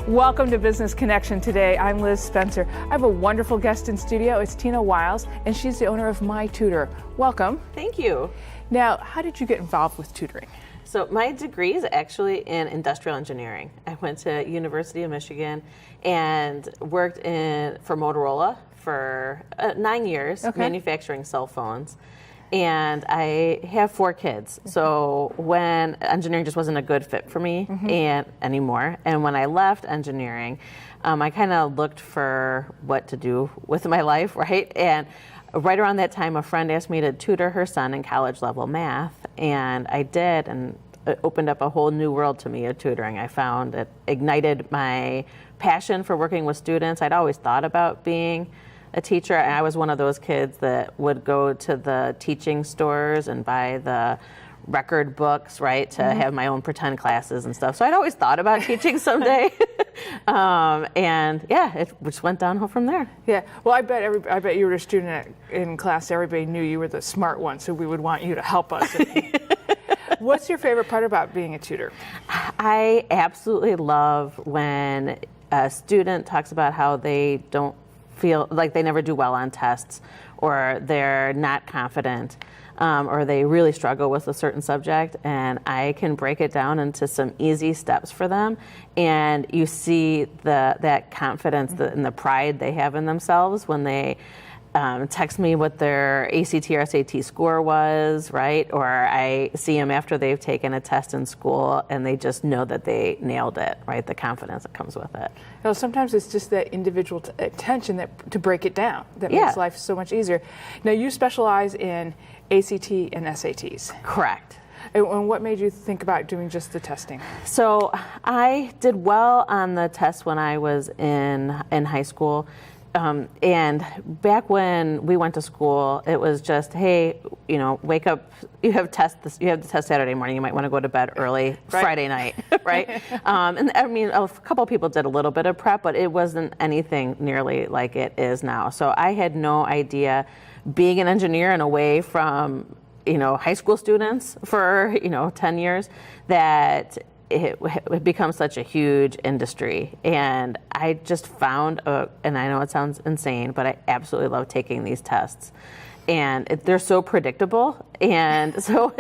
Welcome to Business Connection today. I'm Liz Spencer. I have a wonderful guest in studio. It's Tina Wiles, and she's the owner of My2tor. Welcome. Thank you. Now, how did you get involved with tutoring? So my degree is actually in industrial engineering. I went to University of Michigan and worked for Motorola for 9 years, manufacturing cell phones. And I have 4 kids. So when engineering just wasn't a good fit for me anymore, and when I left engineering, I kind of looked for what to do with my life, right? And right around that time, a friend asked me to tutor her son in college level math, and I did, and it opened up a whole new world to me of tutoring. I found it ignited my passion for working with students. I'd always thought about being a teacher, and I was one of those kids that would go to the teaching stores and buy the record books, right, to have my own pretend classes and stuff. So I'd always thought about teaching someday, and yeah, it just went downhill from there. Yeah, well, I bet you were a student in class. Everybody knew you were the smart one, so we would want you to help us. What's your favorite part about being a tutor? I absolutely love when a student talks about how they don't feel like they never do well on tests, or they're not confident, or they really struggle with a certain subject, and I can break it down into some easy steps for them, and you see that confidence and the pride they have in themselves when they text me what their ACT or SAT score was, right? Or I see them after they've taken a test in school and they just know that they nailed it, right? The confidence that comes with it. You know, sometimes it's just that individual attention to break it down that makes life so much easier. Now, you specialize in ACT and SATs. Correct. And what made you think about doing just the testing? So I did well on the test when I was in high school. And back when we went to school, it was just, hey, you know, wake up. You have the test Saturday morning. You might want to go to bed early Friday night, right? And I mean, a couple of people did a little bit of prep, but it wasn't anything nearly like it is now. So I had no idea, being an engineer and away from, you know, high school students for 10 years, that it becomes such a huge industry. And I just found, and I know it sounds insane, but I absolutely love taking these tests. And they're so predictable, and so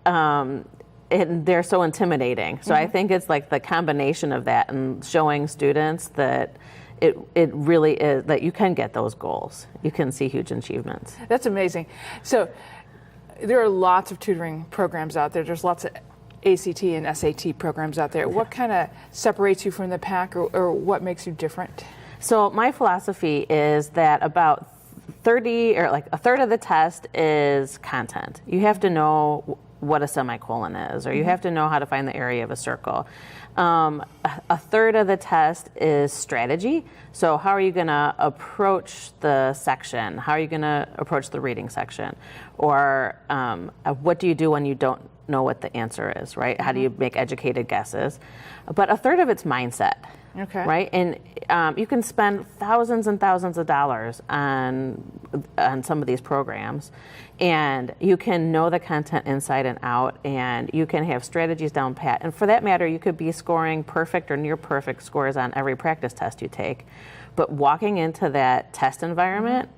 and they're so intimidating. So I think it's like the combination of that and showing students that it really is, that you can get those goals. You can see huge achievements. That's amazing. So there are lots of tutoring programs out there. There's lots of ACT and SAT programs out there. What kind of separates you from the pack, or what makes you different? So my philosophy is that about 30 or like a third of the test is content. You have to know what a semicolon is, or you have to know how to find the area of a circle. A third of the test is strategy. So how are you going to approach the section? How are you going to approach the reading section? Or what do you do when you don't know what the answer is, right? How do you make educated guesses? But a third of it's mindset, right? And you can spend thousands and thousands of dollars on some of these programs, and you can know the content inside and out, and you can have strategies down pat. And for that matter, you could be scoring perfect or near perfect scores on every practice test you take. But walking into that test environment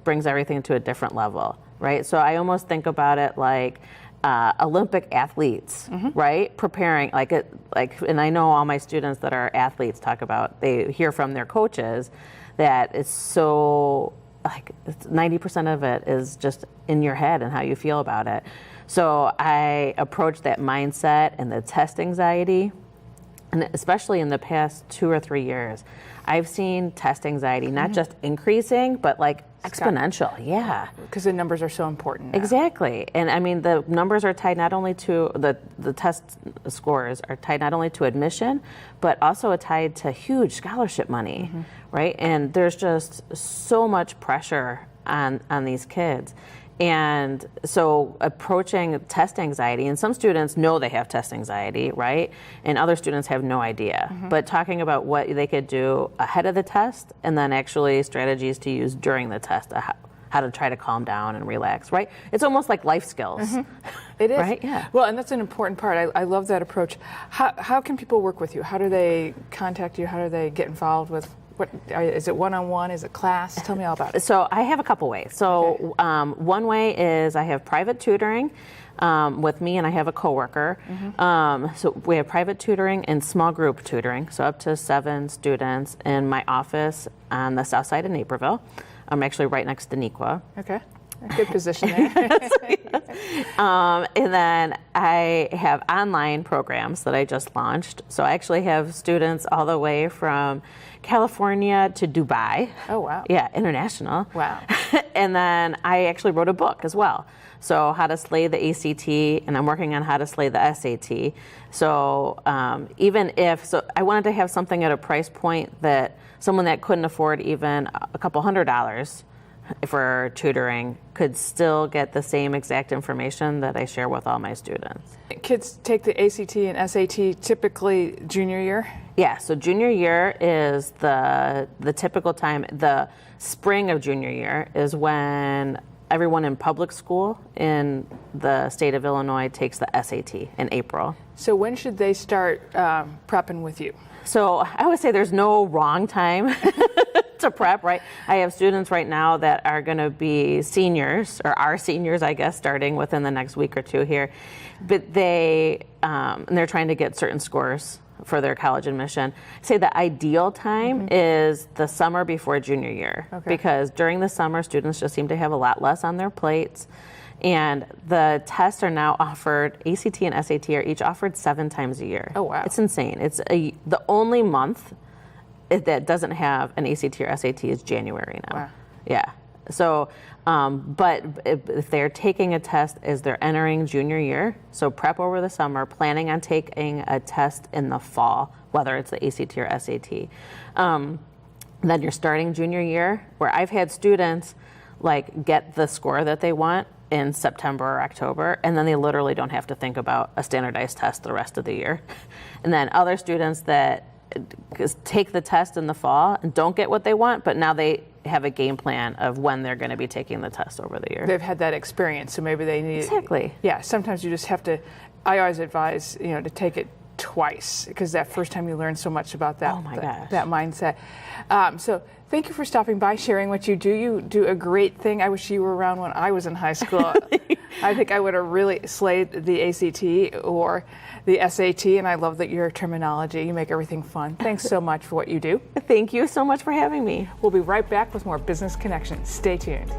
brings everything to a different level, right? So I almost think about it like Olympic athletes, right? Preparing, and I know all my students that are athletes talk about, they hear from their coaches that it's so, 90% of it is just in your head and how you feel about it. So I approach that mindset and the test anxiety, and especially in the past 2 or 3 years, I've seen test anxiety not just increasing, but exponential. Because the numbers are so important now. Exactly. And I mean, the numbers are tied not only to the test scores are tied not only to admission, but also tied to huge scholarship money, right? And there's just so much pressure on these kids. And so approaching test anxiety, and some students know they have test anxiety, right? And other students have no idea. But talking about what they could do ahead of the test, and then actually strategies to use during the test, how to try to calm down and relax, right? It's almost like life skills. It is. Right? Yeah. Well, and that's an important part. I love that approach. How can people work with you? How do they contact you? How do they get involved with, is it one-on-one? Is it class? Tell me all about it. So I have a couple ways. So one way is I have private tutoring with me, and I have a coworker. So we have private tutoring and small group tutoring, so up to 7 students in my office on the south side of Naperville. I'm actually right next to Nequa. Okay. A good position there. And then I have online programs that I just launched. So I actually have students all the way from California to Dubai. Oh, wow. Yeah, international. Wow. And then I actually wrote a book as well. So how to slay the ACT, and I'm working on how to slay the SAT. So so I wanted to have something at a price point that someone that couldn't afford even a couple $100s for tutoring could still get the same exact information that I share with all my students. Kids take the ACT and SAT typically junior year? Yeah, so junior year is the typical time. The spring of junior year is when everyone in public school in the state of Illinois takes the SAT in April. So when should they start prepping with you? So I would say there's no wrong time to prep, right? I have students right now that are going to be seniors, or are seniors, I guess, starting within the next week or two here. But they're trying to get certain scores for their college admission. Say the ideal time is the summer before junior year, because during the summer, students just seem to have a lot less on their plates. And the tests are now offered, ACT and SAT are each offered 7 times a year. Oh, wow. It's insane. The only month that doesn't have an ACT or SAT is January now. Wow. Yeah. So, but if they're taking a test as they're entering junior year, so prep over the summer, planning on taking a test in the fall, whether it's the ACT or SAT. Then you're starting junior year, where I've had students like get the score that they want in September or October, and then they literally don't have to think about a standardized test the rest of the year. And then other students that take the test in the fall and don't get what they want, but now they have a game plan of when they're going to be taking the test over the year. They've had that experience, so maybe they need... Exactly. Yeah, sometimes you just have to... I always advise, to take it twice, because that first time you learn so much about that, Oh my gosh. that mindset. So thank you for stopping by, sharing what you do. You do a great thing. I wish you were around when I was in high school. I think I would have really slayed the ACT or the SAT, and I love that your terminology. You make everything fun. Thanks so much for what you do. Thank you so much for having me. We'll be right back with more Business Connections. Stay tuned.